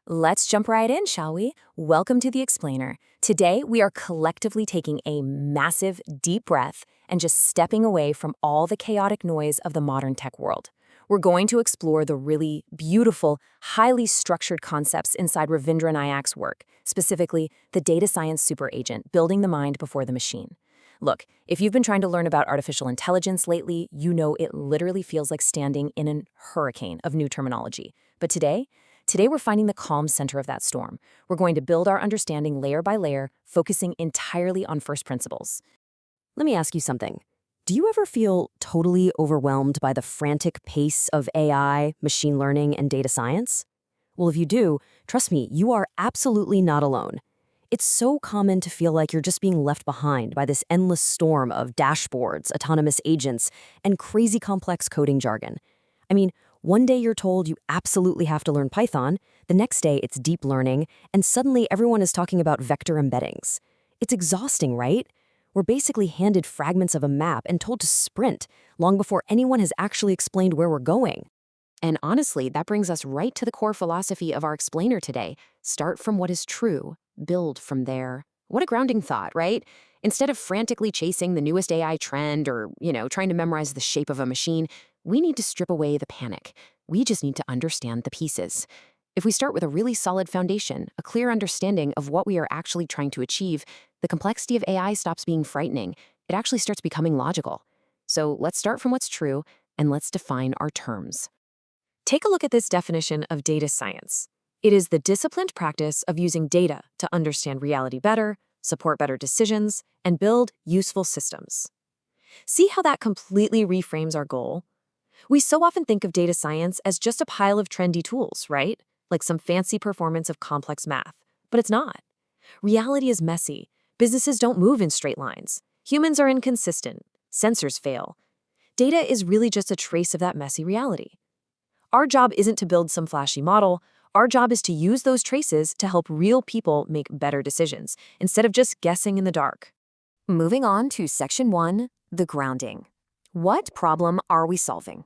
Let's jump right in, shall we? Welcome to The Explainer. Today, we are collectively taking a massive, deep breath and just stepping away from all the chaotic noise of the modern tech world. We're going to explore the really beautiful, highly structured concepts inside Ravindra Nayak's work, specifically the data science superagent, building the mind before the machine. Look, if you've been trying to learn about artificial intelligence lately, you know it literally feels like standing in a hurricane of new terminology. But Today we're finding the calm center of that storm. We're going to build our understanding layer by layer, focusing entirely on first principles. Let me ask you something. Do you ever feel totally overwhelmed by the frantic pace of AI, machine learning, and data science? Well, if you do, trust me, you are absolutely not alone. It's so common to feel like you're just being left behind by this endless storm of dashboards, autonomous agents, and crazy complex coding jargon. I mean, one day you're told you absolutely have to learn Python, the next day it's deep learning, and suddenly everyone is talking about vector embeddings. It's exhausting, right? We're basically handed fragments of a map and told to sprint long before anyone has actually explained where we're going. And honestly, that brings us right to the core philosophy of our explainer today. Start from what is true, build from there. What a grounding thought, right? Instead of frantically chasing the newest AI trend or, trying to memorize the shape of a machine, we need to strip away the panic. We just need to understand the pieces. If we start with a really solid foundation, a clear understanding of what we are actually trying to achieve, the complexity of AI stops being frightening. It actually starts becoming logical. So let's start from what's true, and let's define our terms. Take a look at this definition of data science. It is the disciplined practice of using data to understand reality better, support better decisions, and build useful systems. See how that completely reframes our goal? We so often think of data science as just a pile of trendy tools, right? Like some fancy performance of complex math. But it's not. Reality is messy. Businesses don't move in straight lines. Humans are inconsistent. Sensors fail. Data is really just a trace of that messy reality. Our job isn't to build some flashy model. Our job is to use those traces to help real people make better decisions, instead of just guessing in the dark. Moving on to Section 1, the grounding. What problem are we solving?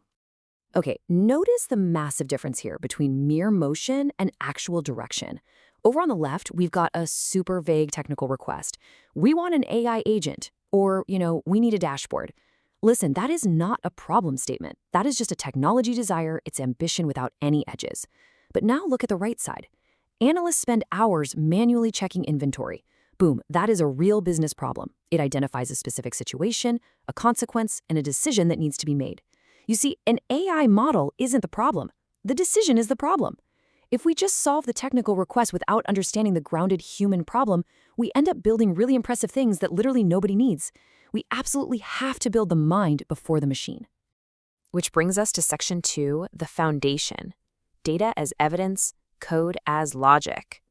Okay, notice the massive difference here between mere motion and actual direction. Over on the left, we've got a super vague technical request. We want an AI agent, or, we need a dashboard. Listen, that is not a problem statement. That is just a technology desire, it's ambition without any edges. But now look at the right side. Analysts spend hours manually checking inventory. Boom, that is a real business problem. It identifies a specific situation, a consequence, and a decision that needs to be made. You see, an AI model isn't the problem. The decision is the problem. If we just solve the technical request without understanding the grounded human problem, we end up building really impressive things that literally nobody needs. We absolutely have to build the mind before the machine. Which brings us to Section 2, the foundation. Data as evidence, code as logic.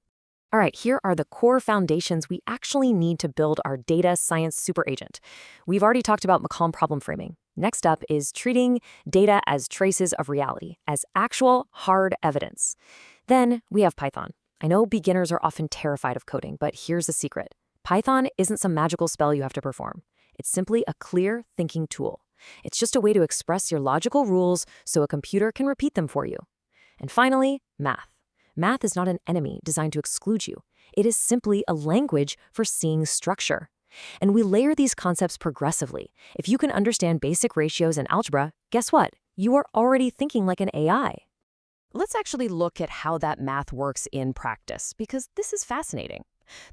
All right, here are the core foundations we actually need to build our data science superagent. We've already talked about McCollum problem framing. Next up is treating data as traces of reality, as actual, hard evidence. Then we have Python. I know beginners are often terrified of coding, but here's the secret. Python isn't some magical spell you have to perform. It's simply a clear thinking tool. It's just a way to express your logical rules so a computer can repeat them for you. And finally, math. Math is not an enemy designed to exclude you. It is simply a language for seeing structure. And we layer these concepts progressively. If you can understand basic ratios and algebra, guess what? You are already thinking like an AI. Let's actually look at how that math works in practice, because this is fascinating.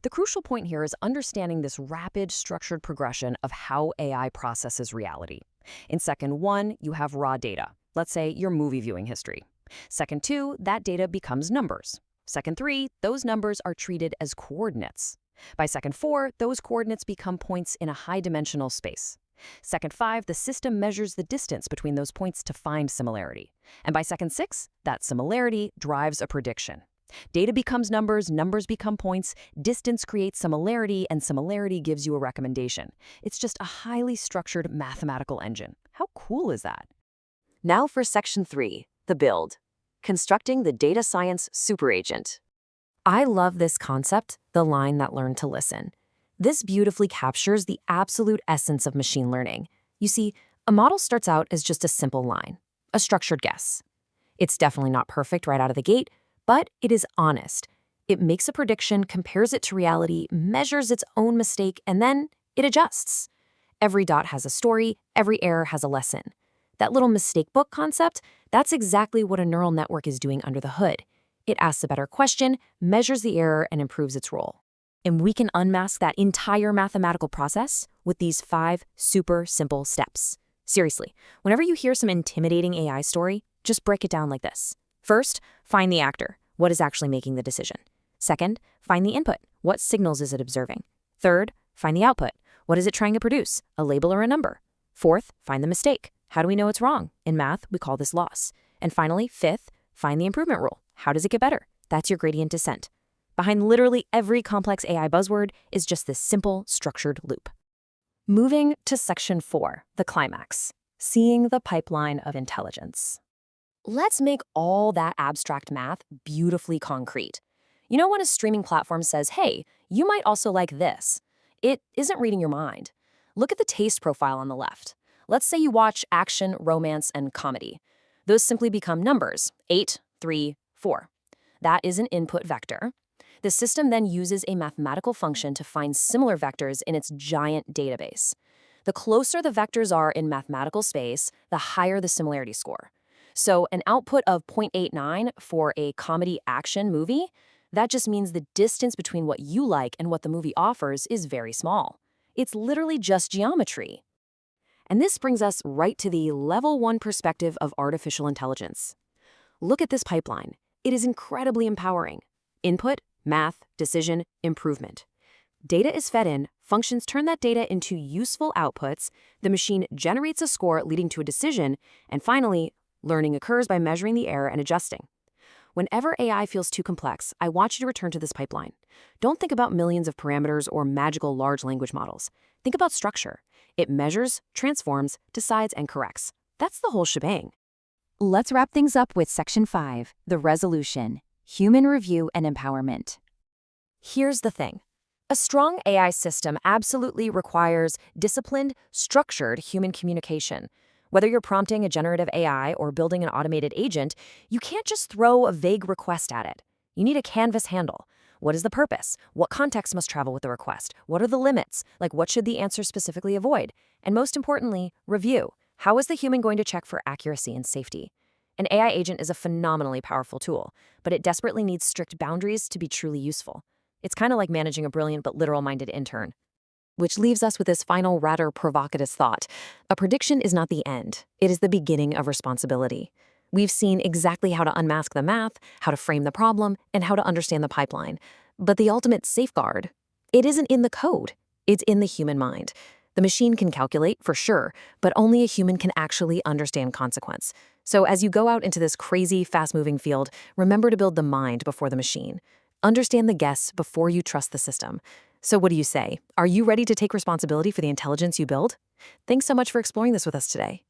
The crucial point here is understanding this rapid, structured progression of how AI processes reality. In second 1, you have raw data. Let's say your movie viewing history. Second 2, that data becomes numbers. Second 3, those numbers are treated as coordinates. By second 4, those coordinates become points in a high-dimensional space. Second 5, the system measures the distance between those points to find similarity. And by second 6, that similarity drives a prediction. Data becomes numbers, numbers become points, distance creates similarity, and similarity gives you a recommendation. It's just a highly structured mathematical engine. How cool is that? Now for Section 3, the build. Constructing the data science superagent. I love this concept, the line that learned to listen. This beautifully captures the absolute essence of machine learning. You see, a model starts out as just a simple line, a structured guess. It's definitely not perfect right out of the gate, But it is honest. It makes a prediction, compares it to reality, measures its own mistake, and then it adjusts. Every dot has a story, every error has a lesson. That little mistake book concept, that's exactly what a neural network is doing under the hood. It asks a better question, measures the error, and improves its role. And we can unmask that entire mathematical process with these 5 super simple steps. Seriously, whenever you hear some intimidating AI story, just break it down like this. First, find the actor. What is actually making the decision? Second, find the input. What signals is it observing? Third, find the output. What is it trying to produce? A label or a number? Fourth, find the mistake. How do we know it's wrong? In math, we call this loss. And finally, fifth, find the improvement rule. How does it get better? That's your gradient descent. Behind literally every complex AI buzzword is just this simple, structured loop. Moving to section 4, the climax, seeing the pipeline of intelligence. Let's make all that abstract math beautifully concrete. You know when a streaming platform says, hey, you might also like this? It isn't reading your mind. Look at the taste profile on the left. Let's say you watch action, romance, and comedy. Those simply become numbers, 8, 3, 4. That is an input vector. The system then uses a mathematical function to find similar vectors in its giant database. The closer the vectors are in mathematical space, the higher the similarity score. So an output of 0.89 for a comedy action movie, that just means the distance between what you like and what the movie offers is very small. It's literally just geometry. And this brings us right to the level 1 perspective of artificial intelligence. Look at this pipeline. It is incredibly empowering. Input, math, decision, improvement. Data is fed in, functions turn that data into useful outputs, the machine generates a score leading to a decision, and finally, learning occurs by measuring the error and adjusting. Whenever AI feels too complex, I want you to return to this pipeline. Don't think about millions of parameters or magical large language models. Think about structure. It measures, transforms, decides, and corrects. That's the whole shebang. Let's wrap things up with section 5, the resolution, human review and empowerment. Here's the thing. A strong AI system absolutely requires disciplined, structured human communication. Whether you're prompting a generative AI or building an automated agent, you can't just throw a vague request at it. You need a canvas handle. What is the purpose? What context must travel with the request? What are the limits? Like, what should the answer specifically avoid? And most importantly, review. How is the human going to check for accuracy and safety? An AI agent is a phenomenally powerful tool, but it desperately needs strict boundaries to be truly useful. It's kind of like managing a brilliant but literal-minded intern. Which leaves us with this final, rather provocative thought. A prediction is not the end. It is the beginning of responsibility. We've seen exactly how to unmask the math, how to frame the problem, and how to understand the pipeline. But the ultimate safeguard, it isn't in the code. It's in the human mind. The machine can calculate, for sure, but only a human can actually understand consequence. So as you go out into this crazy, fast-moving field, remember to build the mind before the machine. Understand the guess before you trust the system. So what do you say? Are you ready to take responsibility for the intelligence you build? Thanks so much for exploring this with us today.